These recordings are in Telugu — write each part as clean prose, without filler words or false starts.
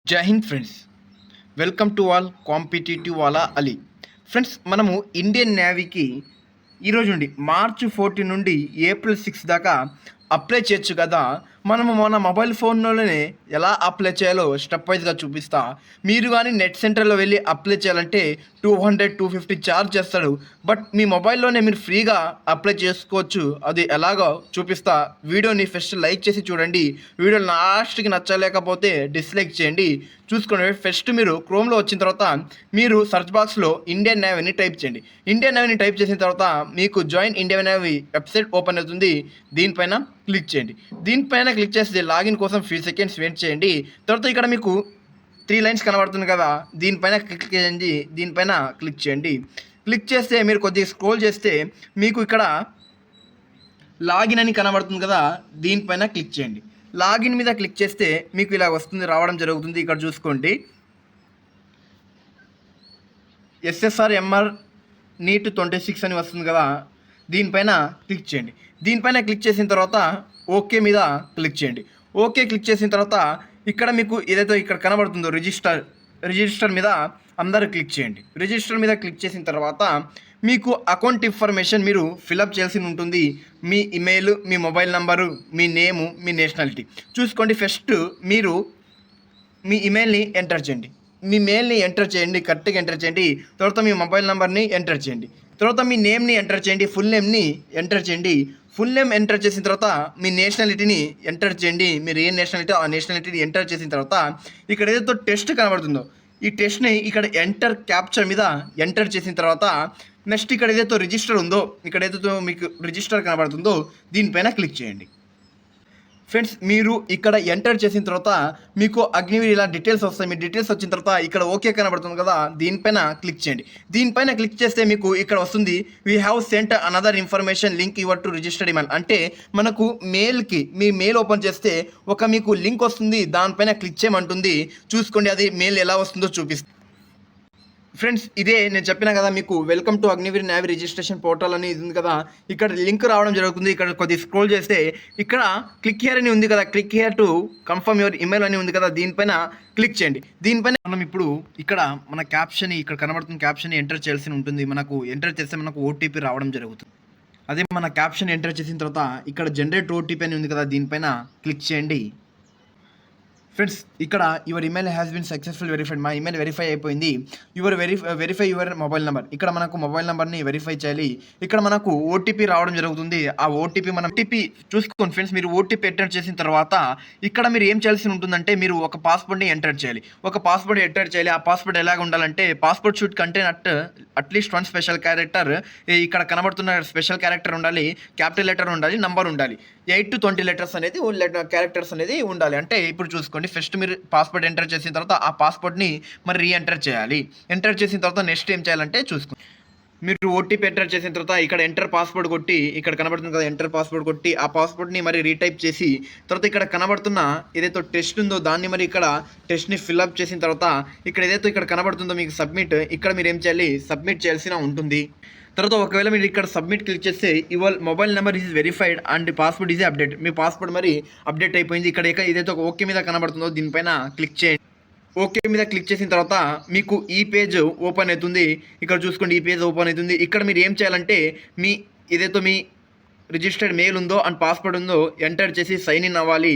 జై Hind friends. Welcome to all competitive వాలా అలీ. ఫ్రెండ్స్, మనము ఇండియన్ నేవీకి ఈరోజు నుండి మార్చ్ 14 నుండి ఏప్రిల్ 6 దాకా అప్లై చేయొచ్చు కదా. మనము మన మొబైల్ ఫోన్లోనే ఎలా అప్లై చేయాలో స్టెప్ వైజ్గా చూపిస్తా. మీరు కానీ నెట్ సెంటర్లో వెళ్ళి అప్లై చేయాలంటే 200-250 ఛార్జ్ చేస్తాడు. బట్ మీ మొబైల్లోనే మీరు ఫ్రీగా అప్లై చేసుకోవచ్చు. అది ఎలాగో చూపిస్తా. వీడియోని ఫస్ట్ లైక్ చేసి చూడండి. వీడియో లాస్ట్కి నచ్చలేకపోతే డిస్లైక్ చేయండి. చూసుకోండి. ఫస్ట్ మీరు క్రోమ్లో వచ్చిన తర్వాత మీరు సర్చ్ బాక్స్లో ఇండియన్ నేవీని టైప్ చేయండి. ఇండియన్ నేవీని టైప్ చేసిన తర్వాత మీకు join Indian navy website open అవుతుంది. దీనిపైన క్లిక్ చేయండి. దీనిపైన క్లిక్ చేస్తే లాగిన్ కోసం ఫ్యూ సెకండ్స్ వెయిట్ చేయండి. తర్వాత ఇక్కడ మీకు 3 లైన్స్ కనబడుతుంది కదా, దీనిపైన క్లిక్ చేయండి. దీనిపైన క్లిక్ చేయండి. క్లిక్ చేస్తే మీరు కొద్దిగా స్క్రోల్ చేస్తే మీకు ఇక్కడ లాగిన్ అని కనబడుతుంది కదా, దీనిపైన క్లిక్ చేయండి. లాగిన్ మీద క్లిక్ చేస్తే మీకు ఇలా వస్తుంది, రావడం జరుగుతుంది. ఇక్కడ చూసుకోండి, SSR-MR NEET 26 అని వస్తుంది కదా, దీనిపైన క్లిక్ చేయండి. దీనిపైన క్లిక్ చేసిన తర్వాత ఓకే మీద క్లిక్ చేయండి. ఓకే క్లిక్ చేసిన తర్వాత ఇక్కడ మీకు ఏదైతే ఇక్కడ కనబడుతుందో రిజిస్టర్ మీద అందరూ క్లిక్ చేయండి. రిజిస్టర్ మీద క్లిక్ చేసిన తర్వాత మీకు అకౌంట్ ఇన్ఫర్మేషన్ మీరు ఫిలప్ చేయాల్సి ఉంటుంది. మీ ఇమెయిల్, మీ మొబైల్ నంబరు, మీ నేము, మీ నేషనాలిటీ చూసుకోండి. ఫస్ట్ మీరు మీ ఇమెయిల్ని ఎంటర్ చేయండి. మీ మెయిల్ని ఎంటర్ చేయండి, కరెక్ట్గా ఎంటర్ చేయండి. తర్వాత మీ మొబైల్ నెంబర్ని ఎంటర్ చేయండి. తర్వాత మీ నేమ్ని ఎంటర్ చేయండి, ఫుల్ నేమ్ని ఎంటర్ చేయండి. ఫుల్ నేమ్ ఎంటర్ చేసిన తర్వాత మీ నేషనాలిటీని ఎంటర్ చేయండి. మీరు ఏ నేషనాలిటీ ఆ నేషనాలిటీని ఎంటర్ చేసిన తర్వాత ఇక్కడ ఏదైతే టెస్ట్ కనబడుతుందో ఈ టెస్ట్ని ఇక్కడ ఎంటర్ క్యాప్చర్ మీద ఎంటర్ చేసిన తర్వాత నెక్స్ట్ ఇక్కడ ఏదైతే రిజిస్టర్ ఉందో, ఇక్కడ ఏదైతే మీకు రిజిస్టర్ కనబడుతుందో దీనిపైన క్లిక్ చేయండి. ఫ్రెండ్స్, మీరు ఇక్కడ ఎంటర్ చేసిన తర్వాత మీకు అగ్నివీర్ ఇలా డీటెయిల్స్ వస్తాయి. మీ డీటెయిల్స్ వచ్చిన తర్వాత ఇక్కడ ఓకే కనబడుతుంది కదా, దీనిపైన క్లిక్ చేయండి. దీనిపైన క్లిక్ చేస్తే మీకు ఇక్కడ వస్తుంది, we have sent another information link your to registered email. అంటే మనకు మెయిల్కి మీ మెయిల్ ఓపెన్ చేస్తే ఒక మీకు లింక్ వస్తుంది, దానిపైన క్లిక్ చేయమంటుంది. చూసుకోండి, అది మెయిల్ ఎలా వస్తుందో చూపిస్తుంది. ఫ్రెండ్స్, ఇదే నేను చెప్పినా కదా మీకు welcome to Agniveer navy registration portal అని ఉంది కదా, ఇక్కడ లింక్ రావడం జరుగుతుంది. ఇక్కడ కొద్దిగా స్క్రోల్ చేస్తే ఇక్కడ క్లిక్ హియర్ అని ఉంది కదా, click here to confirm your email అని ఉంది కదా, దీనిపైన క్లిక్ చేయండి. దీనిపైన మనం ఇప్పుడు ఇక్కడ మన క్యాప్షన్ ఇక్కడ కనబడుతున్న క్యాప్షన్ ఎంటర్ చేయాల్సి ఉంటుంది. మనకు ఎంటర్ చేస్తే మనకు ఓటీపీ రావడం జరుగుతుంది. అదే మన క్యాప్షన్ ఎంటర్ చేసిన తర్వాత ఇక్కడ జనరేట్ ఓటీపీ అని ఉంది కదా, దీనిపైన క్లిక్ చేయండి. ఫ్రెండ్స్, ఇక్కడ your email has been successful verified. మా ఇమెయిల్ వెరిఫై అయిపోయింది. Verify your mobile number. ఇక్కడ మనకు మొబైల్ నెంబర్ని వెరిఫై చేయాలి. ఇక్కడ మనకు ఓటీపీ రావడం జరుగుతుంది. ఆ ఓటీపీ చూసుకోండి. ఫ్రెండ్స్, మీరు ఓటీపీ ఎంటర్ చేసిన తర్వాత ఇక్కడ మీరు ఏం చేయాల్సి ఉంటుందంటే మీరు ఒక పాస్వర్డ్ని ఎంటర్ చేయాలి. ఆ పాస్వర్డ్ ఎలాగ ఉండాలంటే passport should contain at least 1 special character. ఇక్కడ కనబడుతున్న స్పెషల్ క్యారెక్టర్ ఉండాలి, క్యాపిటల్ లెటర్ ఉండాలి, నంబర్ ఉండాలి. 8 to 20 లెటర్స్ అనేది క్యారెక్టర్స్ అనేది ఉండాలి. అంటే ఇప్పుడు చూసుకోండి, ఫస్ట్ మీరు పాస్వర్డ్ ఎంటర్ చేసిన తర్వాత ఆ పాస్వర్డ్ని మరి రీఎంటర్ చేయాలి. ఎంటర్ చేసిన తర్వాత నెక్స్ట్ ఏం చేయాలంటే చూసుకోండి, మీరు ఓటీపీ ఎంటర్ చేసిన తర్వాత ఇక్కడ ఎంటర్ పాస్వర్డ్ కొట్టి ఇక్కడ కనబడుతుంది కదా, ఎంటర్ పాస్వర్డ్ కొట్టి ఆ పాస్వర్డ్ని మరి రీటైప్ చేసి తర్వాత ఇక్కడ కనబడుతున్న ఏదైతే టెస్ట్ ఉందో దాన్ని మరి ఇక్కడ టెస్ట్ని ఫిల్అప్ చేసిన తర్వాత ఇక్కడ ఏదైతే ఇక్కడ కనబడుతుందో మీకు సబ్మిట్, ఇక్కడ మీరు ఏం చేయాలి, సబ్మిట్ చేయాల్సిన ఉంటుంది. తర్వాత ఒకవేళ మీరు ఇక్కడ సబ్మిట్ క్లిక్ చేస్తే your mobile number is verified and password is update. Me password మరి అప్డేట్ అయిపోయింది. ఇక్కడ ఏదైతే ఒక ఓకే మీద కనబడుతుందో దీనిపైన క్లిక్ చేయండి. ఓకే మీద క్లిక్ చేసిన తర్వాత మీకు ఈ పేజ్ ఓపెన్ అవుతుంది. ఇక్కడ చూసుకోండి, ఈ పేజ్ ఓపెన్ అవుతుంది. ఇక్కడ మీరు ఏం చేయాలంటే మీ ఏదైతే మీ రిజిస్టర్డ్ మెయిల్ ఉందో అండ్ పాస్వర్డ్ ఉందో ఎంటర్ చేసి సైన్ ఇన్ అవ్వాలి.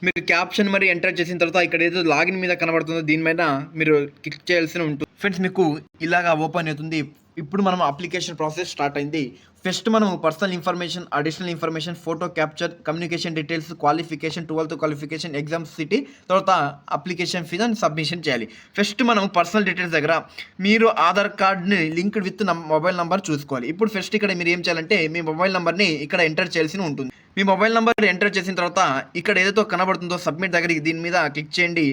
మీరు క్యాప్షన్ మరి ఎంటర్ చేసిన తర్వాత ఇక్కడ ఏదో లాగిన్ మీద కనబడుతుందో దీనిపైన మీరు క్లిక్ చేయాల్సి ఉంటుంది. ఫ్రెండ్స్, మీకు ఇలాగా ఓపెన్ అవుతుంది. ఇప్పుడు మనం అప్లికేషన్ ప్రాసెస్ స్టార్ట్ అయింది. ఫస్ట్ మనం personal information, additional information, photo capture, communication details, qualification, 12th qualification, exam city, తర్వాత అప్లికేషన్ ఫీజ్ అని సబ్మిషన్ చేయాలి. ఫస్ట్ మనం పర్సనల్ డీటెయిల్స్ దగ్గర మీరు ఆధార్ కార్డ్ని లింక్డ్ విత్ మొబైల్ నెంబర్ చూసుకోవాలి. ఇప్పుడు ఫస్ట్ ఇక్కడ మీరు ఏం చేయాలంటే మీ మొబైల్ నెంబర్ని ఇక్కడ ఎంటర్ చేయాల్సి ఉంటుంది. మీ మొబైల్ నెంబర్ ఎంటర్ చేసిన తర్వాత ఇక్కడ ఏదైతే కనబడుతుందో సబ్మిట్ దగ్గరికి దీని మీద క్లిక్ చేయండి.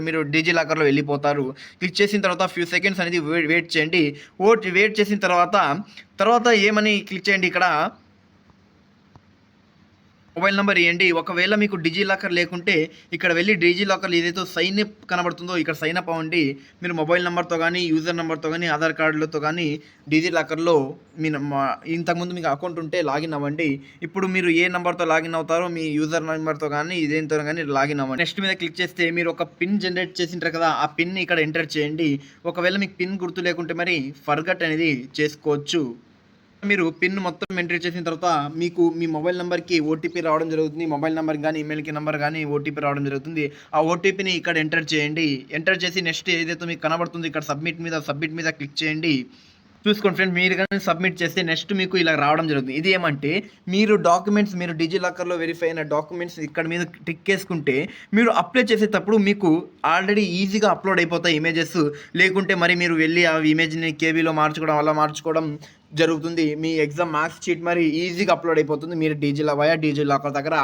మీరు డిజి లాకర్లో వెళ్ళిపోతారు. క్లిక్ చేసిన తర్వాత ఫ్యూ సెకండ్స్ అనేది వెయిట్ చేయండి. వెయిట్ చేసిన తర్వాత ఏమని క్లిక్ చేయండి, ఇక్కడ మొబైల్ నెంబర్ ఇవ్వండి. ఒకవేళ మీకు డిజిలాకర్ లేకుంటే ఇక్కడ వెళ్ళి డిజిలాకర్‌లో ఏదైతే సైన్ అప్ కనబడుతుందో ఇక్కడ సైన్ అప్ అవ్వండి. మీరు మొబైల్ నంబర్‌తో గానీ, యూజర్ నంబర్‌తో గానీ, ఆధార్ కార్డులతో గానీ డిజిలాకర్‌లో మీ ఇంతకుముందు మీకు అకౌంట్ ఉంటే లాగిన్ అవ్వండి. ఇప్పుడు మీరు ఏ నంబర్‌తో లాగిన్ అవుతారో మీ యూజర్ నంబర్‌తో గానీ, దేనితో గానీ లాగిన్ అవ్వండి. నెక్స్ట్ మీద క్లిక్ చేస్తే మీరు ఒక పిన్ జనరేట్ చేసింటారు కదా! ఆ పిన్‌ని ఇక్కడ ఎంటర్ చేయండి. ఒకవేళ మీకు పిన్ గుర్తు లేకుంటే మరి ఫర్గట్ అనేది చేసుకోవచ్చు. మీరు పిన్ మొత్తం ఎంటర్ చేసిన తర్వాత మీకు మీ మొబైల్ నెంబర్‌కి ఓటీపీ రావడం జరుగుతుంది. మొబైల్ నెంబర్‌కి గానీ, ఈమెయిల్‌కి నంబర్ గానీ ఓటీపీ రావడం జరుగుతుంది. ఆ ఓటీపీని ఇక్కడ ఎంటర్ చేయండి. ఎంటర్ చేసి నెక్స్ట్ ఏదైతే మీకు కనబడుతుందో ఇక్కడ సబ్మిట్ మీద క్లిక్ చేయండి. చూసుకోండి ఫ్రెండ్స్, మీరు కానీ సబ్మిట్ చేస్తే నెక్స్ట్ మీకు ఇలా రావడం జరుగుతుంది. ఇది ఏమంటే మీరు డాక్యుమెంట్స్ మీరు డిజిలాకర్‌లో వెరిఫై అయిన డాక్యుమెంట్స్ ఇక్కడ మీద టిక్ ఏసుకుంటే మీరు అప్లై చేసేటప్పుడు మీకు ఆల్రెడీ ఈజీగా అప్లోడ్ అయిపోతాయి ఇమేజెస్. లేకుంటే మరి మీరు వెళ్ళి ఆ ఇమేజ్‌ని కేబీలో మార్చుకోవడం అలా మార్చుకోవడం జరుగుతుంది. మీ ఎగ్జామ్ మార్క్స్ షీట్ మరి ఈజీగా అప్లోడ్ అయిపోతుంది మీరు డిజిలాకర్ దగ్గర.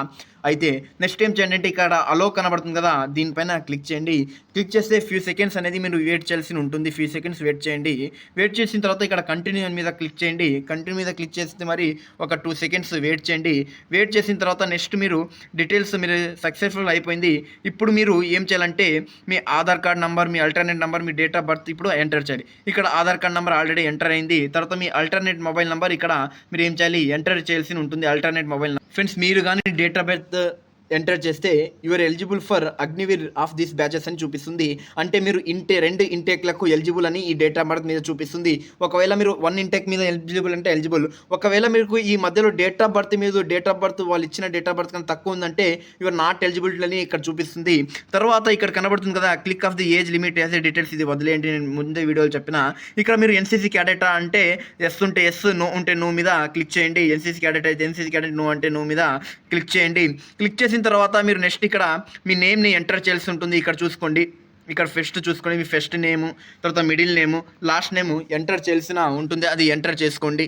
అయితే నెక్స్ట్ ఏం చేయండి అంటే ఇక్కడ అలో కనబడుతుంది కదా, దీనిపైన క్లిక్ చేయండి. క్లిక్ చేస్తే ఫ్యూ సెకండ్స్ అనేది మీరు వెయిట్ చేయాల్సి ఉంటుంది. ఫ్యూ సెకండ్స్ వెయిట్ చేయండి. వెయిట్ చేసిన తర్వాత ఇక్కడ కంటిన్యూ మీద క్లిక్ చేయండి. కంటిన్యూ మీద క్లిక్ చేస్తే మరి ఒక 2 సెకండ్స్ వెయిట్ చేయండి. వెయిట్ చేసిన తర్వాత నెక్స్ట్ మీరు డీటెయిల్స్ మీరు సక్సెస్ఫుల్ అయిపోయింది. ఇప్పుడు మీరు ఏం చేయాలంటే మీ ఆధార్ కార్డ్ నంబర్, మీ అల్టర్నేట్ నంబర్, మీ డేట్ ఆఫ్ బర్త్ ఇప్పుడు ఎంటర్ చేయాలి. ఇక్కడ Aadhaar card number already enter అయింది. తర్వాత మీ అల్టర్నేట్ మొబైల్ నంబర్ ఇక్కడ మీరు ఏం చేయాలి, ఎంటర్ చేయాల్సి ఉంటుంది. అల్టర్నేట్ మొబైల్ ఫ్రెండ్స్, మీరు కానీ డేట్ ఆఫ్ బర్త్ ఎంటర్ చేస్తే your eligible for Agniveer of this batches అని చూపిస్తుంది. అంటే మీరు 2 ఇంటేక్లకు ఎలిజిబుల్ అని ఈ డేట్ ఆఫ్ బర్త్ మీద చూపిస్తుంది. ఒకవేళ మీరు 1 ఇంటేక్ మీద ఎలిజిబుల్ అంటే ఎలిజిబుల్. ఒకవేళ మీకు ఈ మధ్యలో డేట్ ఆఫ్ బర్త్ వాళ్ళు ఇచ్చిన డేట్ ఆఫ్ బర్త్ కన్నా తక్కువ ఉందంటే యువర్ నాట్ ఎలిజిబిలిటీ అని ఇక్కడ చూపిస్తుంది. తర్వాత ఇక్కడ కనబడుతుంది కదా click of the age limit as details, ఇది వదిలేంటి, నేను ముందే వీడియోలో చెప్పిన. ఇక్కడ మీరు ఎన్సీసీ క్యాడెటా అంటే ఎస్ ఉంటే ఎస్, నో ఉంటే నో మీద క్లిక్ చేయండి. ఎన్సీసీ క్యాడెట్ అయితే ఎన్సీసీ క్యాడెట్, నో అంటే నో మీద క్లిక్ చేయండి. క్లిక్ చేసిన తర్వాత మీరు నెక్స్ట్ ఇక్కడ మీ నేమ్ని ఎంటర్ చేయాల్సి ఉంటుంది. ఇక్కడ చూసుకోండి, ఇక్కడ ఫస్ట్ చూసుకోండి, మీ ఫస్ట్ నేము, తర్వాత మిడిల్ నేము, లాస్ట్ నేము ఎంటర్ చేయాల్సిన ఉంటుంది. అది ఎంటర్ చేసుకోండి.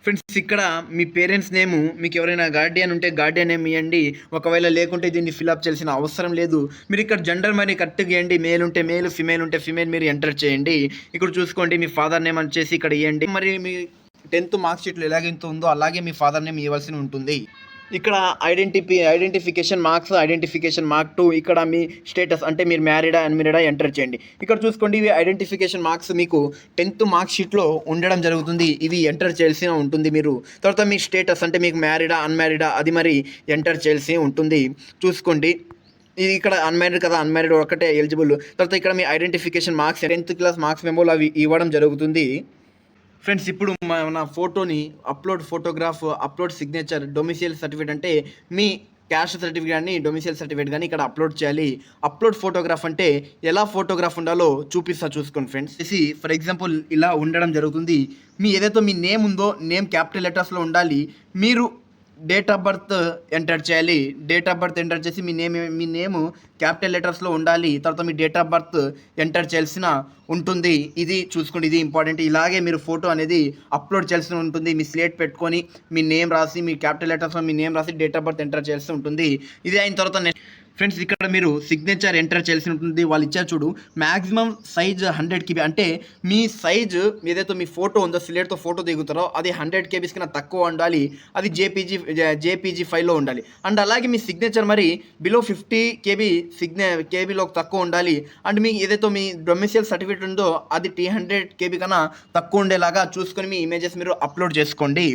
ఫ్రెండ్స్, ఇక్కడ మీ పేరెంట్స్ నేము, మీకు ఎవరైనా గార్డియన్ ఉంటే గార్డియన్ నేమ్ ఇవ్వండి. ఒకవేళ లేకుంటే దీన్ని ఫిల్అప్ చేయాల్సిన అవసరం లేదు. మీరు ఇక్కడ జెండర్ మరి కరెక్ట్గా ఇవ్వండి. మేల్ ఉంటే మేల్, ఫిమేల్ ఉంటే ఫిమేల్ మీరు ఎంటర్ చేయండి. ఇక్కడ చూసుకోండి, మీ ఫాదర్ నేమ్ వచ్చేసి ఇక్కడ ఇవ్వండి. మరి మీ 10th మార్క్ షీట్లో ఎలాగైతే ఉందో అలాగే మీ ఫాదర్ నేమ్ ఇవ్వాల్సి ఉంటుంది. ఇక్కడ ఐడెంటిఫికేషన్ మార్క్ 2 ఇక్కడ మీ స్టేటస్ అంటే మీరు మ్యారీడా అన్మ్యారీడా ఎంటర్ చేయండి. ఇక్కడ చూసుకోండి, ఇవి ఐడెంటిఫికేషన్ మార్క్స్ మీకు 10th మార్క్ షీట్లో ఉండడం జరుగుతుంది. ఇవి ఎంటర్ చేయాల్సి ఉంటుంది మీరు. తర్వాత మీ స్టేటస్ అంటే మీకు మ్యారీడా అన్మ్యారీడా అది మరి ఎంటర్ చేయాల్సి ఉంటుంది. చూసుకోండి, ఇది ఇక్కడ అన్మ్యారీడ్ కదా, అన్మ్యారీడ్ ఒకటే ఎలిజిబుల్. తర్వాత ఇక్కడ మీ identification marks 10th class marks మెమోలు అవి ఇవ్వడం జరుగుతుంది. ఫ్రెండ్స్, ఇప్పుడు మన ఫోటోని అప్లోడ్ సిగ్నేచర్, డొమిసైల్ సర్టిఫికేట్ అంటే మీ క్యాస్ట్ సర్టిఫికేట్ కానీ డొమిసైల్ సర్టిఫికేట్ కానీ ఇక్కడ అప్లోడ్ చేయాలి. అప్లోడ్ ఫోటోగ్రాఫ్ అంటే ఎలా ఫోటోగ్రాఫ్ ఉండాలో చూసుకోండి ఫ్రెండ్స్. ఫర్ ఎగ్జాంపుల్ ఇలా ఉండడం జరుగుతుంది. మీ ఏదైతే మీ నేమ్ ఉందో నేమ్ క్యాపిటల్ లెటర్స్లో ఉండాలి. మీరు డేట్ ఆఫ్ బర్త్ ఎంటర్ చేయాలి. డేట్ ఆఫ్ బర్త్ ఎంటర్ చేసి మీ నేమ్ క్యాపిటల్ లెటర్స్లో ఉండాలి. తర్వాత మీ డేట్ ఆఫ్ బర్త్ ఎంటర్ చేయాల్సిన ఉంటుంది. ఇది చూసుకోండి, ఇది ఇంపార్టెంట్. ఇలాగే మీరు ఫోటో అనేది అప్లోడ్ చేయాల్సి ఉంటుంది. మీ స్లేట్ పెట్టుకొని మీ నేమ్ రాసి, మీ క్యాపిటల్ లెటర్స్లో మీ నేమ్ రాసి డేట్ ఆఫ్ బర్త్ ఎంటర్ చేయాల్సి ఉంటుంది. ఇది అయిన తర్వాత ఫ్రెండ్స్, ఇక్కడ మీరు సిగ్నేచర్ ఎంటర్ చేయాల్సి ఉంటుంది. వాళ్ళు ఇచ్చారు చూడు, మ్యాక్సిమం సైజ్ 100 KB అంటే మీ సైజు ఏదైతే మీ ఫోటో ఉందో స్లేట్తో ఫోటో దిగుతారో అది 100 KBs కన్నా తక్కువ ఉండాలి. అది జేపీజీ ఫైల్లో ఉండాలి. అండ్ అలాగే మీ సిగ్నేచర్ మరి బిలో 50 కేబీలో తక్కువ ఉండాలి. అండ్ మీ ఏదైతే మీ డొమిసైల్ సర్టిఫికేట్ ఉందో అది 100 KB కన్నా తక్కువ ఉండేలాగా చూసుకొని మీ ఇమేజెస్ మీరు అప్లోడ్ చేసుకోండి.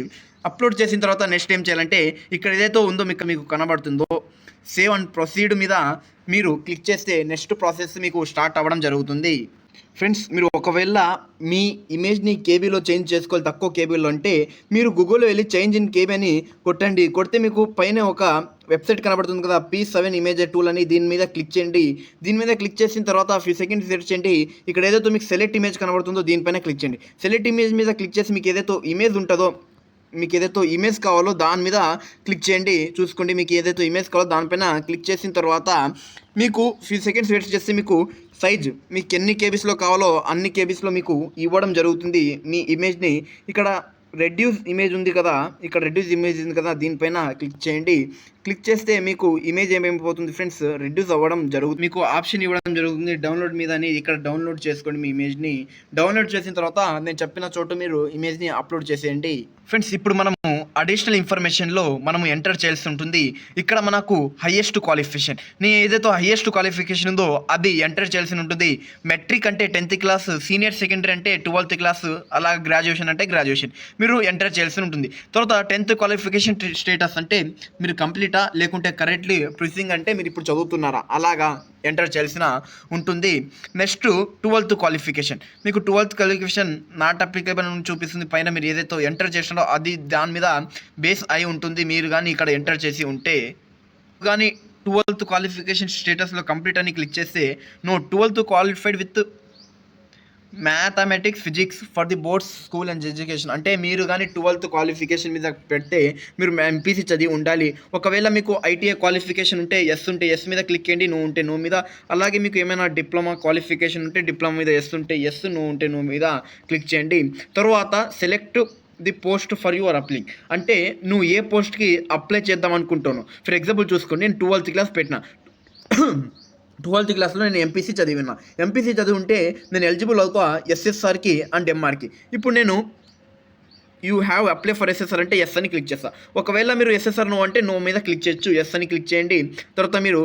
అప్లోడ్ చేసిన తర్వాత నెక్స్ట్ ఏం చేయాలంటే ఇక్కడ ఏదైతే ఉందో మీకు కనబడుతుందో సేవ్ అండ్ ప్రొసీడ్ మీద మీరు క్లిక్ చేస్తే నెక్స్ట్ ప్రాసెస్ మీకు స్టార్ట్ అవ్వడం జరుగుతుంది. ఫ్రెండ్స్, మీరు ఒకవేళ మీ ఇమేజ్ని కేబీలో చేంజ్ చేసుకోవాలి, తక్కువ కేబీలో అంటే మీరు గూగుల్లో వెళ్ళి చేంజ్ ఇన్ కేబీ అని కొట్టండి. కొడితే మీకు పైన ఒక వెబ్సైట్ కనబడుతుంది కదా, P7 ఇమేజ్ టూల్ అని, దీని మీద క్లిక్ చేయండి. దీని మీద క్లిక్ చేసిన తర్వాత ఫ్యూ సెకండ్స్ వెయిట్ చేయండి. ఇక్కడ ఏదైతే మీకు సెలెక్ట్ ఇమేజ్ కనబడుతుందో దీనిపైన క్లిక్ చేయండి. సెలెక్ట్ ఇమేజ్ మీద క్లిక్ చేసి మీకు ఏదైతే ఇమేజ్ ఉంటుందో, మీకు ఏదైతే ఇమేజ్ కావాలో దాని మీద క్లిక్ చేయండి. చూసుకోండి, మీకు ఏదైతే ఇమేజ్ కావాలో దానిపైన క్లిక్ చేసిన తర్వాత మీకు ఫ్యూ సెకండ్స్ వెయిట్ చేస్తే మీకు సైజ్ మీకు ఎన్ని కేబీస్లో కావాలో అన్ని కేబీస్లో మీకు ఇవ్వడం జరుగుతుంది. మీ ఇమేజ్ని ఇక్కడ రెడ్యూస్ ఇమేజ్ ఉంది కదా, దీనిపైన క్లిక్ చేయండి. క్లిక్ చేస్తే మీకు ఇమేజ్ ఏమైపోతుంది ఫ్రెండ్స్, రెడ్యూస్ అవ్వడం జరుగుతుంది. మీకు ఆప్షన్ ఇవ్వడం జరుగుతుంది డౌన్లోడ్ మీద అని. ఇక్కడ డౌన్లోడ్ చేసుకోండి మీ ఇమేజ్ని. డౌన్లోడ్ చేసిన తర్వాత నేను చెప్పిన చోట మీరు ఇమేజ్ని అప్లోడ్ చేసేయండి. ఫ్రెండ్స్, ఇప్పుడు మనము అడిషనల్ ఇన్ఫర్మేషన్లో మనము ఎంటర్ చేయాల్సి ఉంటుంది. ఇక్కడ మనకు హైయెస్ట్ క్వాలిఫికేషన్, నేను ఏదైతే హైయెస్ట్ క్వాలిఫికేషన్ ఉందో అది ఎంటర్ చేయాల్సి ఉంటుంది. మెట్రిక్ అంటే 10th క్లాస్, సీనియర్ సెకండరీ అంటే 12th క్లాస్, అలా గ్రాడ్యుయేషన్ అంటే గ్రాడ్యుయేషన్ మీరు ఎంటర్ చేయాల్సి ఉంటుంది. తర్వాత 10th క్వాలిఫికేషన్ స్టేటస్ అంటే మీరు కంప్లీటా లేకుంటే కరెక్ట్లీ ప్రొసీడింగ్ అంటే మీరు ఇప్పుడు చదువుతున్నారా అలాగా ఎంటర్ చేయాల్సిన ఉంటుంది. నెక్స్ట్ 12th క్వాలిఫికేషన్, మీకు 12th క్వాలిఫికేషన్ నాట్ అప్లికేబుల్ అని చూపిస్తుంది. పైన మీరు ఏదైతే ఎంటర్ చేసినారో అది దాని మీద బేస్ అయి ఉంటుంది. మీరు కానీ ఇక్కడ ఎంటర్ చేసి ఉంటే కానీ 12th క్వాలిఫికేషన్ స్టేటస్లో కంప్లీట్ అని క్లిక్ చేస్తే no 12th qualified with mathematics physics for the boards school and education అంటే మీరు కానీ 12th క్వాలిఫికేషన్ మీద పెడితే మీరు ఎంపీసీ చదివి ఉండాలి. ఒకవేళ మీకు ఐటీఐ క్వాలిఫికేషన్ ఉంటే ఎస్ మీద క్లిక్ చేయండి, నో ఉంటే నో మీద. అలాగే మీకు ఏమైనా డిప్లొమా క్వాలిఫికేషన్ ఉంటే డిప్లొమా మీద ఎస్ ఉంటే ఎస్, నో ఉంటే నో మీద క్లిక్ చేయండి. తర్వాత select the post for your applying అంటే నువ్వు ఏ పోస్ట్కి అప్లై చేద్దాం అనుకుంటాను. ఫర్ ఎగ్జాంపుల్ చూసుకోండి, నేను 12th క్లాస్ పెట్టిన 12th క్లాస్లో నేను ఎంపీసీ చదివినా. ఎంపీసీ చదివి ఉంటే నేను ఎలిజిబుల్ అవుతా ఎస్ఎస్ఆర్కి అండ్ ఎంఆర్కి. ఇప్పుడు నేను you have apply for SSR అంటే ఎస్ అని క్లిక్ చేస్తా. ఒకవేళ మీరు ఎస్ఎస్ఆర్ నో అంటే నో మీద క్లిక్ చేయొచ్చు, ఎస్ అని క్లిక్ చేయండి. తర్వాత మీరు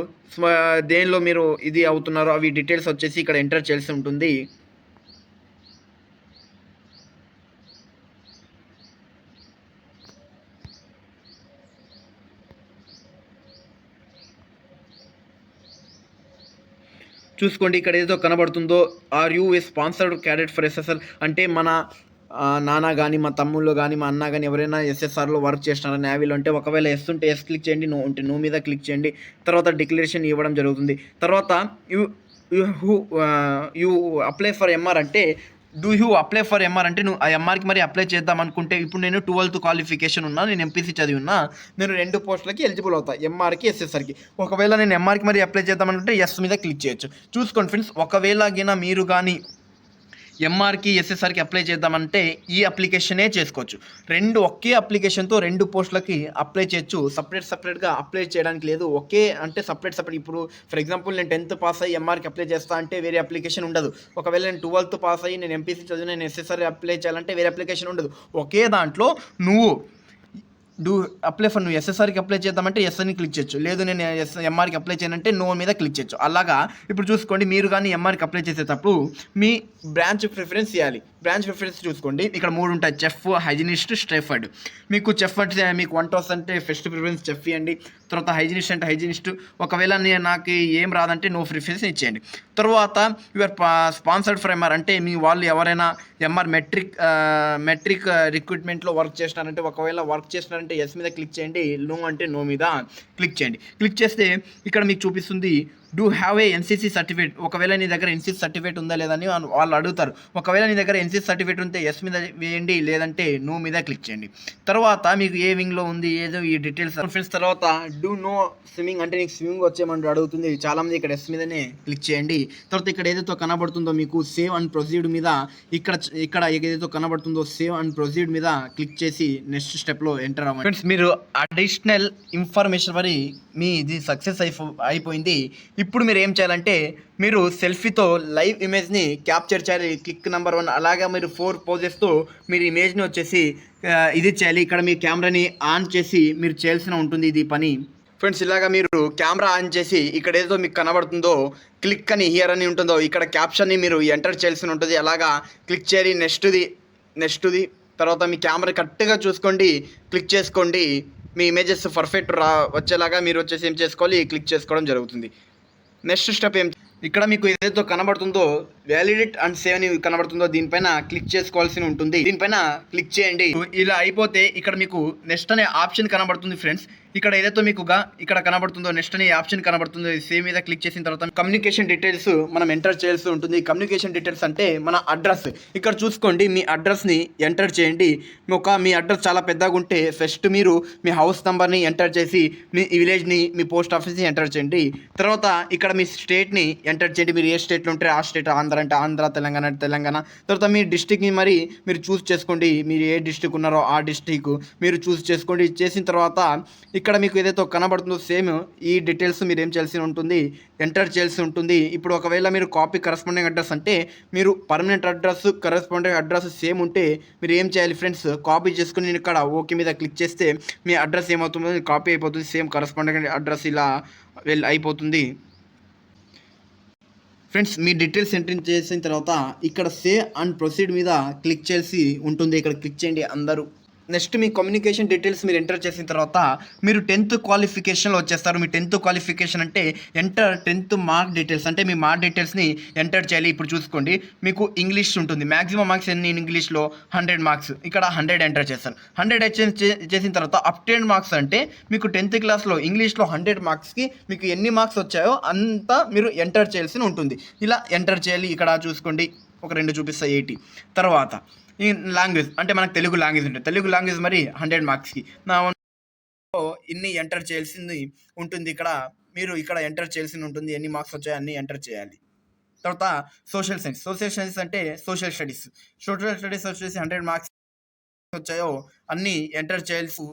దేనిలో మీరు ఇది అవుతున్నారో అవి డీటెయిల్స్ వచ్చేసి ఇక్కడ ఎంటర్ చేయాల్సి ఉంటుంది. చూసుకోండి, ఇక్కడ ఏదో కనబడుతుందో are you a sponsored cadet for SSR అంటే మన నాన్న కానీ మా తమ్ముళ్ళు కానీ మా అన్న కానీ ఎవరైనా ఎస్ఎస్ఆర్లో వర్క్ చేస్తున్నారా నేవీలో అంటే ఒకవేళ ఎస్ ఉంటే ఎస్ క్లిక్ చేయండి, నో ఉంటే నో మీద క్లిక్ చేయండి. తర్వాత డిక్లరేషన్ ఇవ్వడం జరుగుతుంది. తర్వాత యూ అప్లై ఫర్ ఎంఆర్ అంటే do you apply for MR అంటే నువ్వు ఆ ఎంఆర్కి మరి అప్లై చేద్దాం అనుకుంటే ఇప్పుడు నేను 12th క్వాలిఫికేషన్ ఉన్నా, నేను ఎంపీసీ చదివి ఉన్నా, నేను 2 పోస్టులకి ఎలిజిబుల్ అవుతా, ఎంఆర్కి ఎస్ఎస్ఆర్కి. ఒకవేళ నేను ఎంఆర్కి మరి అప్లై చేద్దాం అనుకుంటే ఎస్ మీద క్లిక్ చేయొచ్చు. చూసుకోండి ఫ్రెండ్స్, ఒకవేళ మీరు కానీ ఎంఆర్కి ఎస్ఎస్ఆర్కి అప్లై చేద్దామంటే ఈ అప్లికేషనే చేసుకోవచ్చు. ఒకే అప్లికేషన్తో 2 పోస్టులకి అప్లై చేయొచ్చు. సపరేట్గా అప్లై చేయడానికి లేదు. ఒకే అంటే సపరేట్ ఇప్పుడు ఫర్ ఎగ్జాంపుల్ నేను 10th పాస్ అయ్యి ఎంఆర్కి అప్లై చేస్తా అంటే వేరే అప్లికేషన్ ఉండదు. ఒకవేళ నేను 12th పాస్ అయ్యి నేను ఎంపీసీ చదివి నేను ఎస్ఎస్ఆర్ అప్లై చేయాలంటే వేరే అప్లికేషన్ ఉండదు. ఒకే దాంట్లో నువ్వు నువ్వు ఎస్ఎస్ఆర్కి అప్లై చేద్దామంటే ఎస్ అని క్లిక్ చేయొచ్చు, లేదు నేను ఎంఆర్కి అప్లై చేయనంటే నో మీద క్లిక్ చేయొచ్చు. అలాగా ఇప్పుడు చూసుకోండి, మీరు కానీ ఎంఆర్కి అప్లై చేసేటప్పుడు మీ బ్రాంచ్ ప్రిఫరెన్స్ ఇవ్వాలి. బ్రాంచ్ ప్రిఫరెన్స్ చూసుకోండి, ఇక్కడ 3 ఉంటాయి: చెఫ్, హైజీనిస్ట్, స్ట్రెఫర్డ్. మీకు చెఫ్ అంటే మీకు వంట వస్తుంటే ఫస్ట్ ప్రిఫరెన్స్ చెఫ్ ఇవ్వండి. తర్వాత హైజీనిస్ట్ అంటే హైజీనిస్ట్. ఒకవేళ నాకు ఏం రాదంటే నో ప్రిఫరెన్స్ ఇచ్చేయండి. తర్వాత యువర్ స్పాన్సర్డ్ ఫర్ ఎంఆర్ అంటే మీ వాళ్ళు ఎవరైనా ఎంఆర్ మెట్రిక్ రిక్రూట్మెంట్లో వర్క్ చేస్తున్నారంటే ఒకవేళ వర్క్ చేస్తున్నారంటే ఎస్ మీద క్లిక్ చేయండి, నో అంటే నో మీద క్లిక్ చేయండి. క్లిక్ చేస్తే ఇక్కడ మీకు చూపిస్తుంది do have a NCC certificate. ఒకవేళ నీ దగ్గర ఎన్సీసీ సర్టిఫికేట్ ఉందా లేదని వాళ్ళు అడుగుతారు. ఒకవేళ నీ దగ్గర ఎన్సీసీ సర్టిఫికేట్ ఉంటే ఎస్ మీద వేయండి, లేదంటే నో మీద క్లిక్ చేయండి. తర్వాత మీకు ఏ వింగ్లో ఉంది ఏదో ఈ డీటెయిల్స్ ఫ్రెండ్స్. తర్వాత డూ నో స్విమ్మింగ్ అంటే నీకు స్విమ్మింగ్ వచ్చేయమని అడుగుతుంది. చాలామంది ఇక్కడ ఎస్ మీదనే క్లిక్ చేయండి. తర్వాత ఇక్కడ ఏదైతే కనబడుతుందో మీకు సేవ్ అండ్ ప్రొసీడ్ మీద ఇక్కడ ఏదైతే కనబడుతుందో సేవ్ అండ్ ప్రొసీడ్ మీద క్లిక్ చేసి నెక్స్ట్ స్టెప్లో ఎంటర్ అవ్వండి. ఫ్రెండ్స్, మీరు అడిషనల్ ఇన్ఫర్మేషన్ వరి మీ ఇది సక్సెస్ అయిపోయింది. ఇప్పుడు మీరు ఏం చేయాలంటే మీరు సెల్ఫీతో లైవ్ ఇమేజ్ని క్యాప్చర్ చేయాలి. Click number 1. అలాగా మీరు 4 పోజెస్తో మీరు ఇమేజ్ని వచ్చేసి ఇది చేయాలి. ఇక్కడ మీ కెమెరాని ఆన్ చేసి మీరు చేయాల్సిన ఉంటుంది ఇది పని. ఫ్రెండ్స్, ఇలాగా మీరు కెమెరా ఆన్ చేసి ఇక్కడ ఏదో మీకు కనబడుతుందో క్లిక్ అని హియర్ అని ఉంటుందో ఇక్కడ క్యాప్షన్ని మీరు ఎంటర్ చేయాల్సి ఉంటుంది. అలాగా క్లిక్ చేయాలి. నెక్స్ట్ది తర్వాత మీ కెమెరా కరెక్ట్గా చూసుకోండి, క్లిక్ చేసుకోండి. మీ ఇమేజెస్ పర్ఫెక్ట్ వచ్చేలాగా మీరు వచ్చేసి ఏం చేసుకోవాలి, క్లిక్ చేసుకోవడం జరుగుతుంది. నెక్స్ట్ స్టెప్ ఇక్కడ మీకు ఏదైతే కనబడుతుందో వ్యాలిడేట్ అండ్ సేవ్ అని కనబడుతుందో దీనిపైన క్లిక్ చేసుకోవాల్సి ఉంటుంది. దీనిపైన క్లిక్ చేయండి. ఇలా అయిపోతే ఇక్కడ మీకు నెక్స్ట్ అనే ఆప్షన్ కనబడుతుంది. ఫ్రెండ్స్, ఇక్కడ ఏదైతే మీకు ఇక్కడ కనబడుతుందో నెక్స్ట్ అనే ఆప్షన్ కనబడుతుందో సేవ్ మీద క్లిక్ చేసిన తర్వాత కమ్యూనికేషన్ డీటెయిల్స్ మనం ఎంటర్ చేయాల్సి ఉంటుంది. కమ్యూనికేషన్ డీటెయిల్స్ అంటే మన అడ్రస్. ఇక్కడ చూసుకోండి, మీ అడ్రస్ని ఎంటర్ చేయండి. మీ అడ్రస్ చాలా పెద్దగా ఉంటే ఫస్ట్ మీరు మీ హౌస్ నెంబర్ని ఎంటర్ చేసి మీ విలేజ్ని మీ పోస్ట్ ఆఫీస్ని ఎంటర్ చేయండి. తర్వాత ఇక్కడ మీ స్టేట్ని ఎంటర్ చేయండి. మీరు ఏ స్టేట్లో ఉంటే ఆ స్టేట్, ఆంధ్ర చేస్తారంటే ఆంధ్ర, తెలంగాణ. తర్వాత మీ డిస్ట్రిక్ట్ని మరి మీరు చూస్ చేసుకోండి. మీరు ఏ డిస్ట్రిక్ట్ ఉన్నారో ఆ డిస్ట్రిక్ట్ మీరు చూస్ చేసుకోండి. చేసిన తర్వాత ఇక్కడ మీకు ఏదైతే కనబడుతుందో సేమ్ ఈ డీటెయిల్స్ మీరు ఏం చేయాల్సి ఉంటుంది, ఎంటర్ చేయాల్సి ఉంటుంది. ఇప్పుడు ఒకవేళ మీరు కాపీ కరస్పాండింగ్ అడ్రస్ అంటే మీరు permanent address corresponding address same ఉంటే మీరు ఏం చేయాలి ఫ్రెండ్స్, కాపీ చేసుకుని నేను ఇక్కడ ఓకే మీద క్లిక్ చేస్తే మీ అడ్రస్ ఏమవుతుందో కాపీ అయిపోతుంది. సేమ్ కరస్పాండింగ్ అడ్రస్ ఇలా అయిపోతుంది. ఫ్రెండ్స్ మీ డీటెయిల్స్ ఎంటర్ చేసిన తర్వాత ఇక్కడ సేవ్ అండ్ ప్రొసీడ్ మీద క్లిక్ చేసి ఉంటుంది. ఇక్కడ క్లిక్ చేయండి అందరూ. నెక్స్ట్ మీ కమ్యూనికేషన్ డీటెయిల్స్ మీరు ఎంటర్ చేసిన తర్వాత మీరు 10th క్వాలిఫికేషన్లో వచ్చేస్తారు. మీ 10th క్వాలిఫికేషన్ అంటే ఎంటర్ 10th మార్క్ డీటెయిల్స్ అంటే మీ మార్క్ డీటెయిల్స్ని ఎంటర్ చేయాలి. ఇప్పుడు చూసుకోండి మీకు ఇంగ్లీష్ ఉంటుంది. మ్యాక్సిమం మార్క్స్ ఎన్ని ఇంగ్లీష్లో 100 మార్క్స్. ఇక్కడ 100 ఎంటర్ చేస్తారు. 100 చేసిన తర్వాత అప్టెండ్ మార్క్స్ అంటే మీకు 10th క్లాస్లో ఇంగ్లీష్లో 100 మార్క్స్కి మీకు ఎన్ని మార్క్స్ వచ్చాయో అంతా మీరు ఎంటర్ చేయాల్సి ఉంటుంది. ఇలా ఎంటర్ చేయాలి. ఇక్కడ చూసుకోండి ఒక 2 చూపిస్తా 80. తర్వాత ఈ లాంగ్వేజ్ అంటే మనకు తెలుగు లాంగ్వేజ్ ఉంటుంది. తెలుగు లాంగ్వేజ్ మరి 100 మార్క్స్కి నా ఇన్ని ఎంటర్ చేయాల్సింది ఉంటుంది. ఇక్కడ మీరు ఇక్కడ ఎంటర్ చేయాల్సి ఉంటుంది. ఎన్ని మార్క్స్ వచ్చాయో అన్ని ఎంటర్ చేయాలి. తర్వాత సోషల్ సైన్స్ అంటే సోషల్ స్టడీస్ వచ్చేసి 100 మార్క్స్ వచ్చాయో అన్ని ఎంటర్ చేయాల్సి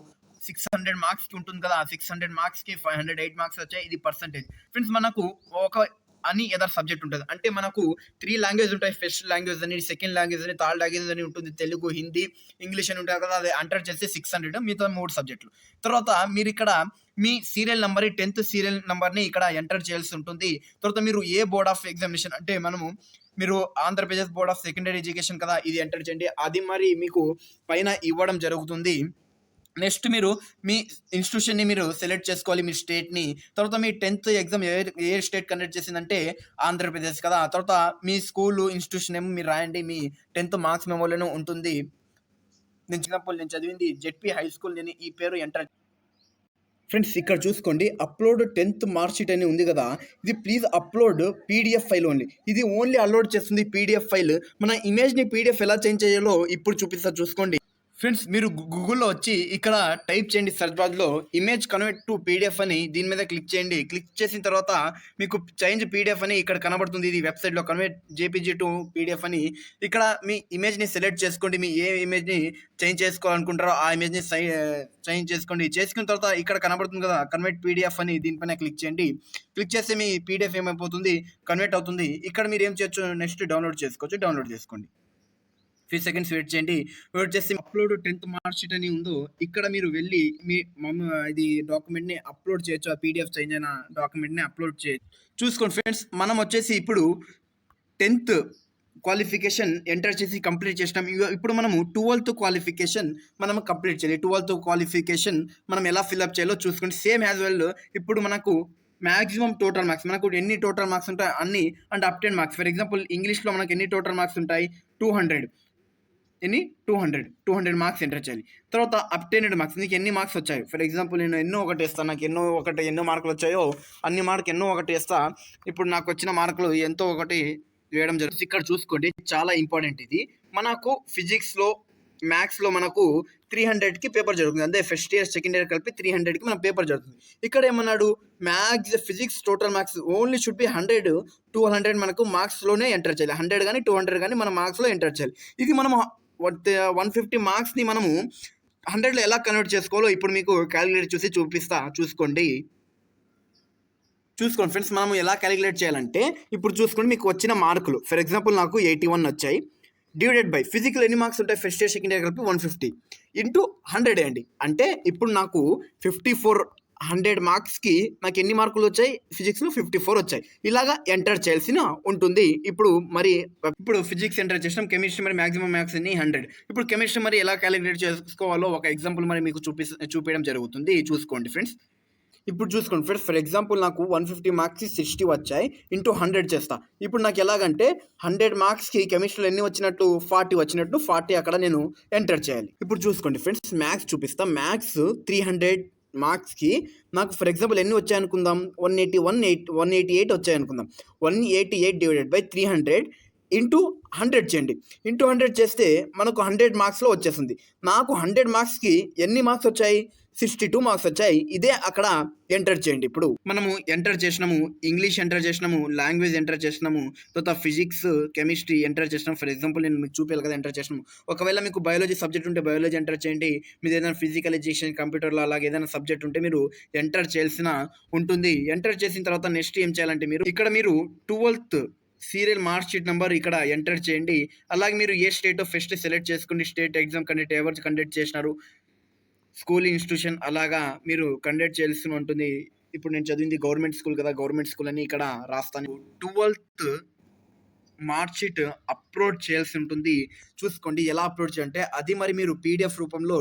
600 మార్క్స్కి ఉంటుంది కదా. 600 మార్క్స్కి 508 మార్క్స్ వచ్చాయి. ఇది పర్సంటేజ్. ఫ్రెండ్స్ మనకు ఒక అని ఏదర్ సబ్జెక్ట్ ఉంటుంది అంటే మనకు 3 లాంగ్వేజ్ ఉంటాయి. ఫస్ట్ లాంగ్వేజ్ అని, సెకండ్ లాంగ్వేజ్ అని, థర్డ్ లాంగ్వేజ్ అని ఉంటుంది. తెలుగు, హిందీ, ఇంగ్లీష్ అని ఉంటుంది కదా. అది ఎంటర్ చేస్తే 600 మిగతా 3 సబ్జెక్టులు. తర్వాత మీరు ఇక్కడ మీ సీరియల్ నెంబర్ 10th సీరియల్ నెంబర్ని ఇక్కడ ఎంటర్ చేయాల్సి ఉంటుంది. తర్వాత మీరు ఏ బోర్డ్ ఆఫ్ ఎగ్జామినేషన్ అంటే మీరు Andhra Pradesh board of secondary education కదా, ఇది ఎంటర్ చేయండి. అది మరి మీకు పైన ఇవ్వడం జరుగుతుంది. నెక్స్ట్ మీరు మీ ఇన్స్టిట్యూషన్ని మీరు సెలెక్ట్ చేసుకోవాలి, మీ స్టేట్ని. తర్వాత మీ 10th ఎగ్జామ్ ఏ స్టేట్ కండక్ట్ చేసిందంటే ఆంధ్రప్రదేశ్ కదా. తర్వాత మీ స్కూల్ ఇన్స్టిట్యూషన్ ఏమో మీరు రాయండి. మీ 10th మార్క్స్ మెమోలోనే ఉంటుంది. నేను చదివింది జెడ్పీ హై స్కూల్. నేను ఈ పేరు ఎంటర్. ఫ్రెండ్స్ ఇక్కడ చూసుకోండి అప్లోడ్ 10th మార్క్ షీట్ అని ఉంది కదా. ఇది please upload PDF file only. ఇది ఓన్లీ అప్లోడ్ చేస్తుంది పీడిఎఫ్ ఫైల్. మన ఇమేజ్ని పీడిఎఫ్ ఎలా చేంజ్ చేయాలో ఇప్పుడు చూపిస్తా చూసుకోండి. ఫ్రెండ్స్ మీరు గూగుల్లో వచ్చి ఇక్కడ టైప్ చేయండి సర్చ్ బార్లో ఇమేజ్ కన్వర్ట్ టు పీడిఎఫ్ అని, దీని మీద క్లిక్ చేయండి. క్లిక్ చేసిన తర్వాత మీకు చేంజ్ పీడిఎఫ్ అని ఇక్కడ కనబడుతుంది. ఇది వెబ్సైట్లో కన్వర్ట్ జేపీజీ టు పీడిఎఫ్ అని. ఇక్కడ మీ ఇమేజ్ని సెలెక్ట్ చేసుకోండి. మీ ఏ ఇమేజ్ని చేంజ్ చేసుకోవాలనుకుంటారో ఆ ఇమేజ్ని చేంజ్ చేసుకోండి. చేసుకున్న తర్వాత ఇక్కడ కనబడుతుంది కదా కన్వర్ట్ పీడిఎఫ్ అని, దీనిపైన క్లిక్ చేయండి. క్లిక్ చేస్తే మీ పీడిఎఫ్ ఏమైపోతుంది, కన్వర్ట్ అవుతుంది. ఇక్కడ మీరు ఏం చేయొచ్చు, నెక్స్ట్ డౌన్లోడ్ చేసుకోండి. 3 seconds వెయిట్ చేయండి. వెయిట్ చేసి అప్లోడ్ 10th మార్క్ షీట్ అని ఉందో ఇక్కడ మీరు వెళ్ళి మీ ఇది డాక్యుమెంట్ని అప్లోడ్ చేయొచ్చు. ఆ పీడిఎఫ్ చేంజ్ అయిన డాక్యుమెంట్ని అప్లోడ్ చేయొచ్చు. చూసుకోండి ఫ్రెండ్స్ మనం వచ్చేసి ఇప్పుడు 10th క్వాలిఫికేషన్ ఎంటర్ చేసి కంప్లీట్ చేసినాం. ఇప్పుడు మనము 12th క్వాలిఫికేషన్ మనం కంప్లీట్ చేయాలి. 12th క్వాలిఫికేషన్ మనం ఎలా ఫిల్అప్ చేయాలో చూసుకోండి. సేమ్ యాజ్ వెల్ ఇప్పుడు మనకు మ్యాక్సిమం టోటల్ మార్క్స్ మనకు ఎన్ని టోటల్ మార్క్స్ ఉంటాయి అన్ని అండ్ అప్టెండ్ మార్క్స్. ఫర్ ఎగ్జాంపుల్ ఇంగ్లీష్లో మనకు ఎన్ని టోటల్ మార్క్స్ ఉంటాయి 200 మార్క్స్ ఎంటర్ చేయాలి. తర్వాత అప్టెండెడ్ మార్క్స్ నీకు ఎన్ని మార్క్స్ వచ్చాయి. ఫర్ ఎగ్జాంపుల్ నేను ఎన్నో ఒకటి వేస్తాను. నాకు ఎన్నో మార్కులు వచ్చాయో అన్ని మార్క్ ఎన్నో ఒకటి వేస్తా. ఇప్పుడు నాకు వచ్చిన మార్కులు ఎంతో ఒకటి వేయడం జరుగుతుంది. ఇక్కడ చూసుకోండి చాలా ఇంపార్టెంట్ ఇది. మనకు ఫిజిక్స్లో మ్యాథ్స్లో మనకు 300కి పేపర్ జరుగుతుంది. అంటే ఫస్ట్ ఇయర్ సెకండ్ ఇయర్ కలిపి 300కి మన పేపర్ జరుగుతుంది. ఇక్కడ ఏమన్నాడు maths physics total marks only should be 100 200 మనకు మార్క్స్లోనే ఎంటర్ చేయాలి. 100 కానీ 200 కానీ మన మార్క్స్లో ఎంటర్ చేయాలి. ఇది మనం 150 మార్క్స్ని మనము 100లో ఎలా కన్వర్ట్ చేసుకోవాలో ఇప్పుడు మీకు క్యాలిక్యులేట్ చేసి చూపిస్తా. చూసుకోండి ఫ్రెండ్స్ మనం ఎలా క్యాలిక్యులేట్ చేయాలంటే ఇప్పుడు చూసుకోండి మీకు వచ్చిన మార్కులు. ఫర్ ఎగ్జాంపుల్ నాకు 81 వచ్చాయి. డివైడెడ్ బై ఫిజికల్ ఎన్ని మార్క్స్ ఉంటాయి ఫస్ట్ ఇయర్ సెకండ్ ఇయర్ కలిపి 150 ఇంటూ 100 అండి. అంటే ఇప్పుడు నాకు 100 మార్క్స్కి నాకు ఎన్ని మార్కులు వచ్చాయి ఫిజిక్స్లో 54 వచ్చాయి. ఇలాగా ఎంటర్ చేయాల్సిన ఉంటుంది. ఇప్పుడు ఫిజిక్స్ ఎంటర్ చేసినాం. కెమిస్ట్రీ మరి మ్యాక్సిమం మార్క్స్ ఎన్ని 100. ఇప్పుడు కెమిస్ట్రీ మరి ఎలా క్యాలిక్యులేట్ చేసుకోవాలో ఒక ఎగ్జాంపుల్ మరి మీకు చూపించడం జరుగుతుంది. చూసుకోండి ఫ్రెండ్స్. ఇప్పుడు చూసుకోండి ఫ్రెండ్స్ ఫర్ ఎగ్జాంపుల్ నాకు 150 మార్క్స్కి 60 వచ్చాయి ఇంటూ 100 చేస్తా. ఇప్పుడు నాకు ఎలాగంటే 100 మార్క్స్కి కెమిస్ట్రీలో ఎన్ని వచ్చినట్టు 40 వచ్చినట్టు 40 అక్కడ నేను ఎంటర్ చేయాలి. ఇప్పుడు చూసుకోండి ఫ్రెండ్స్ మ్యాథ్స్ చూపిస్తా. మ్యాథ్స్ 300 మార్క్స్కి నాకు ఫర్ ఎగ్జాంపుల్ ఎన్ని వచ్చాయి అనుకుందాం 188 వచ్చాయి అనుకుందాం. 188 డివైడెడ్ బై 300 ఇంటూ 100 చేయండి. ఇంటూ 100 చేస్తే మనకు 100 మార్క్స్‌లో వచ్చేస్తుంది. నాకు 100 మార్క్స్‌కి ఎన్ని మార్క్స్ వచ్చాయి? 62 మార్క్స్ వచ్చాయి. ఇదే అక్కడ ఎంటర్ చేయండి. ఇప్పుడు మనము ఎంటర్ చేసినాము, ఇంగ్లీష్ ఎంటర్ చేసినాము, లాంగ్వేజ్ ఎంటర్ చేసినాము, తర్వాత ఫిజిక్స్, కెమిస్ట్రీ ఎంటర్ చేసినాము. ఫర్ ఎగ్జాంపుల్ నేను మీకు చూపించాలి కదా ఎంటర్ చేసినాము. ఒకవేళ మీకు బయాలజీ సబ్జెక్ట్ ఉంటే బయాలజీ ఎంటర్ చేయండి. మీది ఏదైనా ఫిజికల్ ఎడ్యుకేషన్, కంప్యూటర్‌లో అలాగే ఏదైనా సబ్జెక్ట్ ఉంటే మీరు ఎంటర్ చేయాల్సిన ఉంటుంది. ఎంటర్ చేసిన తర్వాత నెక్స్ట్ ఏం చేయాలంటే ఇక్కడ మీరు 12th serial mark sheet number ఇక్కడ ఎంటర్ చేయండి. అలాగే మీరు ఏ స్టేటో ఫస్ట్ సెలెక్ట్ చేసుకోండి. స్టేట్ ఎగ్జామ్ ఎవరు కండక్ట్ చేసినారు, స్కూల్ ఇన్స్టిట్యూషన్ అలాగా మీరు కండక్ట్ చేయాల్సి ఉంటుంది. ఇప్పుడు నేను చదివింది గవర్నమెంట్ స్కూల్ కదా, గవర్నమెంట్ స్కూల్ అని ఇక్కడ రాస్తాను. 12th మార్క్ షీట్ అప్లోడ్ చేయాల్సి ఉంటుంది. చూసుకోండి ఎలా అప్లోడ్ చేయాలంటే అది మరి మీరు పీడిఎఫ్ రూపంలో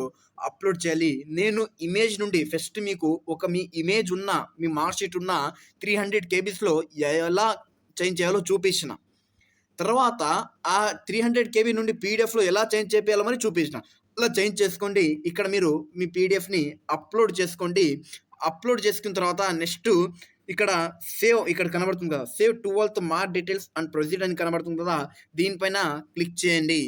అప్లోడ్ చేయాలి. నేను ఇమేజ్ నుండి ఫస్ట్ మీకు మీ ఇమేజ్ ఉన్న మీ మార్క్ షీట్ ఉన్న 300 KBsలో ఎలా చేంజ్ చేయాలో చూపించిన తర్వాత ఆ 300 KB నుండి పీడిఎఫ్లో ఎలా చేంజ్ చేయాలో మరి చూపించిన. అలా చేంజ్ చేసుకోండి. ఇక్కడ మీరు మీ పీడిఎఫ్ని అప్లోడ్ చేసుకోండి. అప్లోడ్ చేసుకున్న తర్వాత నెక్స్ట్ ఇక్కడ సేవ్ ఇక్కడ కనబడుతుంది కదా, save 12th mark details and proceed అని కనబడుతుంది కదా, దీనిపైన క్లిక్ చేయండి.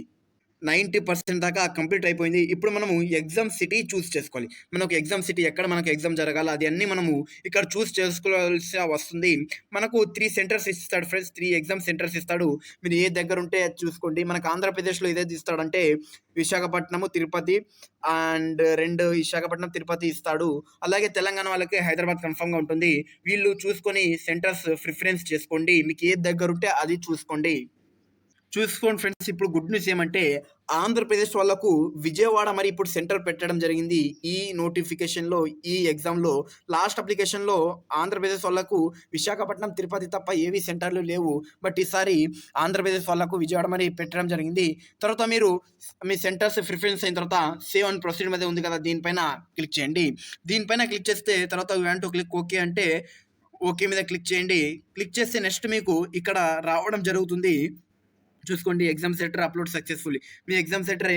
90% దాకా కంప్లీట్ అయిపోయింది. ఇప్పుడు మనము ఎగ్జామ్ సిటీ చూస్ చేసుకోవాలి. మనకు ఎగ్జామ్ సిటీ ఎక్కడ మనకు ఎగ్జామ్ జరగాలి అది అన్నీ మనము ఇక్కడ చూస్ చేసుకోవాల్సి వస్తుంది. మనకు 3 సెంటర్స్ ఇస్తాడు ఫ్రెండ్స్, 3 ఎగ్జామ్ సెంటర్స్ ఇస్తాడు. మీరు ఏ దగ్గర ఉంటే అది చూసుకోండి. మనకు ఆంధ్రప్రదేశ్లో ఏదైతే ఇస్తాడంటే విశాఖపట్నము, తిరుపతి అండ్ 2 విశాఖపట్నం, తిరుపతి ఇస్తాడు. అలాగే తెలంగాణ వాళ్ళకి హైదరాబాద్ కన్ఫామ్గా ఉంటుంది. వీళ్ళు చూసుకొని సెంటర్స్ ప్రిఫరెన్స్ చేసుకోండి. మీకు ఏది దగ్గర ఉంటే అది చూసుకోండి ఫ్రెండ్స్. ఇప్పుడు గుడ్ న్యూస్ ఏమంటే ఆంధ్రప్రదేశ్ వాళ్ళకు విజయవాడ మరి ఇప్పుడు సెంటర్ పెట్టడం జరిగింది. ఈ నోటిఫికేషన్లో, ఈ ఎగ్జామ్లో లాస్ట్ అప్లికేషన్లో ఆంధ్రప్రదేశ్ వాళ్ళకు విశాఖపట్నం, తిరుపతి తప్ప ఏవి సెంటర్లు లేవు. బట్ ఈసారి ఆంధ్రప్రదేశ్ వాళ్ళకు విజయవాడ మరి పెట్టడం జరిగింది. తర్వాత మీరు మీ సెంటర్స్ ప్రిఫరెన్స్ అయిన తర్వాత సేవ్ అండ్ ప్రొసీడ్ మీద ఉంది కదా, దీనిపైన క్లిక్ చేయండి. దీనిపైన క్లిక్ చేస్తే తర్వాత you want to click okay అంటే ఓకే మీద క్లిక్ చేయండి. క్లిక్ చేస్తే నెక్స్ట్ మీకు ఇక్కడ రావడం జరుగుతుంది. చూసుకోండి ఎగ్జామ్ సెంటర్ అప్లోడ్ సక్సెస్ఫుల్లీ. మీ ఎగ్జామ్ సెంటర్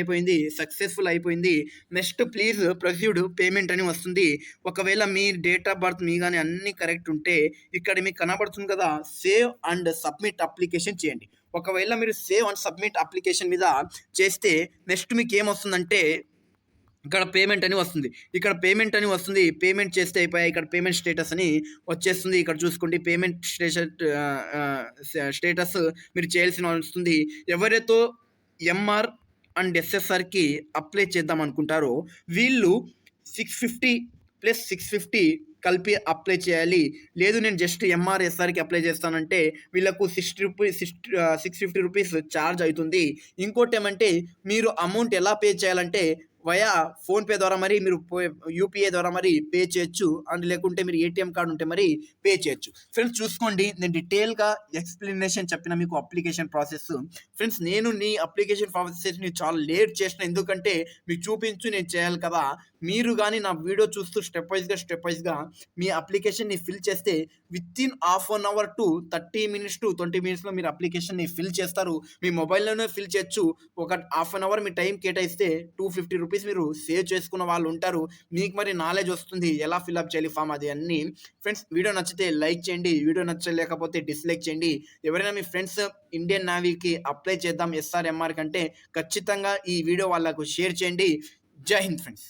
సక్సెస్ఫుల్ అయిపోయింది. నెక్స్ట్ ప్లీజ్ ప్రొసీడ్ పేమెంట్ అని వస్తుంది. ఒకవేళ మీ డేట్ ఆఫ్ బర్త్ మీ కానీ అన్నీ కరెక్ట్ ఉంటే ఇక్కడ మీకు కనబడుతుంది కదా, సేవ్ అండ్ సబ్మిట్ అప్లికేషన్ చేయండి. ఒకవేళ మీరు సేవ్ అండ్ సబ్మిట్ అప్లికేషన్ మీద చేస్తే నెక్స్ట్ మీకు ఏమొస్తుందంటే ఇక్కడ పేమెంట్ అని వస్తుంది. పేమెంట్ చేస్తే అయిపోయాయి. ఇక్కడ పేమెంట్ స్టేటస్ అని వచ్చేస్తుంది. ఇక్కడ చూసుకోండి పేమెంట్ స్టేటస్ మీరు చేయాల్సిన వస్తుంది. ఎవరైతే ఎంఆర్ అండ్ ఎస్ఎస్ఆర్కి అప్లై చేద్దాం అనుకుంటారో వీళ్ళు 650 + 650 కలిపి అప్లై చేయాలి. లేదు నేను జస్ట్ ఎంఆర్ఎస్ఆర్కి అప్లై చేస్తానంటే వీళ్ళకు 650 రూపీస్ ఛార్జ్ అవుతుంది. ఇంకోటి ఏమంటే మీరు అమౌంట్ ఎలా పే చేయాలంటే వయా ఫోన్పే ద్వారా మరి మీరు యూపీఐ ద్వారా మరి పే చేయొచ్చు. అండ్ లేకుంటే మీరు ఏటీఎం కార్డు ఉంటే మరి పే చేయొచ్చు. ఫ్రెండ్స్ చూసుకోండి నేను డీటెయిల్గా ఎక్స్ప్లెనేషన్ చెప్పిన మీకు అప్లికేషన్ ప్రాసెస్. ఫ్రెండ్స్ నేను నీ అప్లికేషన్ ప్రాసెస్ని చాలా లేట్ చేసిన, ఎందుకంటే మీకు చూపించు నేను చేయాలి కదా. మీరు కానీ నా వీడియో చూస్తూ స్టెప్ వైజ్గా మీ అప్లికేషన్ని ఫిల్ చేస్తే within ½ an hour to 30 minutes to 20 minutesలో మీరు అప్లికేషన్ని ఫిల్ చేస్తారు. మీ మొబైల్లోనే ఫిల్ చేయొచ్చు. ఒక ½ an hour మీ టైం కేటాయిస్తే 250 రూపీస్ మీరు సేవ్ చేసుకున్న వాళ్ళు ఉంటారు. మీకు మరి నాలెడ్జ్ వస్తుంది ఎలా ఫిల్అప్ చేయాలి ఫామ్ అది అన్నీ. ఫ్రెండ్స్ వీడియో నచ్చితే లైక్ చేయండి, వీడియో నచ్చలేకపోతే డిస్లైక్ చేయండి. ఎవరైనా మీ ఫ్రెండ్స్ ఇండియన్ నేవీకి అప్లై చేద్దాం SRMR కంటే ఖచ్చితంగా ఈ వీడియో వాళ్ళకు షేర్ చేయండి. జై హింద్ ఫ్రెండ్స్.